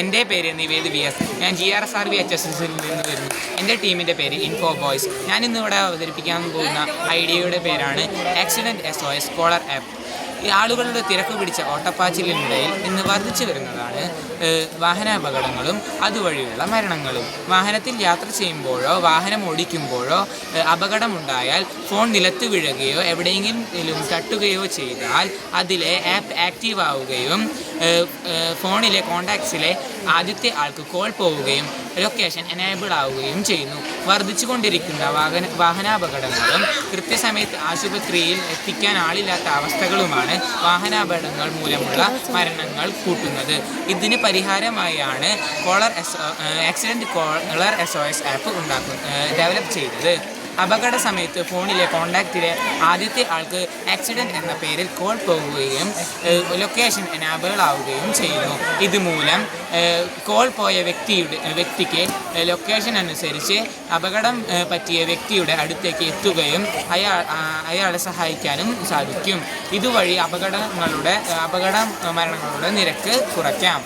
എൻ്റെ പേര് നിവേദ് VS. ഞാൻ GRSRB HSSൽ നിന്ന് വരുന്നു. എൻ്റെ ടീമിൻ്റെ പേര് ഇൻഫോ ബോയ്സ്. ഞാൻ ഇന്നിവിടെ അവതരിപ്പിക്കാൻ പോകുന്ന ഐഡിയയുടെ പേരാണ് ആക്സിഡൻറ്റ് SOS കോളർ ആപ്പ്. ഈ ആളുകളുടെ തിരക്ക് പിടിച്ച ഓട്ടപ്പാച്ചിലിനിടയിൽ ഇന്ന് വർദ്ധിച്ചു വരുന്നതാണ് വാഹനാപകടങ്ങളും അതുവഴിയുള്ള മരണങ്ങളും. വാഹനത്തിൽ യാത്ര ചെയ്യുമ്പോഴോ വാഹനം ഓടിക്കുമ്പോഴോ അപകടമുണ്ടായാൽ ഫോൺ നിലത്ത് വീഴുകയോ എവിടെയെങ്കിലും തട്ടുകയോ ചെയ്താൽ അതിലെ ആപ്പ് ആക്റ്റീവ് ആവുകയും ഫോണിലെ കോൺടാക്ട്സിലെ ആദ്യത്തെ ആൾക്ക് കോൾ പോവുകയും ലൊക്കേഷൻ എനേബിൾ ആവുകയും ചെയ്യുന്നു. വർദ്ധിച്ചുകൊണ്ടിരിക്കുന്ന വാഹനാപകടങ്ങളും കൃത്യസമയത്ത് ആശുപത്രിയിൽ എത്തിക്കാൻ ആളില്ലാത്ത അവസ്ഥകളുമാണ് വാഹനാപകടങ്ങൾ മൂലമുള്ള മരണങ്ങൾ കൂട്ടുന്നത്. ഇതിന് പരിഹാരമായാണ് accident caller SOS app develop ചെയ്തത്. അപകട സമയത്ത് ഫോണിലെ കോൺടാക്റ്റിലെ ആദ്യത്തെ ആൾക്ക് ആക്സിഡൻറ്റ് എന്ന പേരിൽ കോൾ പോകുകയും ലൊക്കേഷൻ എനാബിൾ ആവുകയും ചെയ്യുന്നു. ഇതുമൂലം കോൾ പോയ വ്യക്തിക്ക് ലൊക്കേഷൻ അനുസരിച്ച് അപകടം പറ്റിയ വ്യക്തിയുടെ അടുത്തേക്ക് എത്തുകയും അയാളെ സഹായിക്കാനും സാധിക്കും. ഇതുവഴി മരണങ്ങളുടെ നിരക്ക് കുറയ്ക്കാം.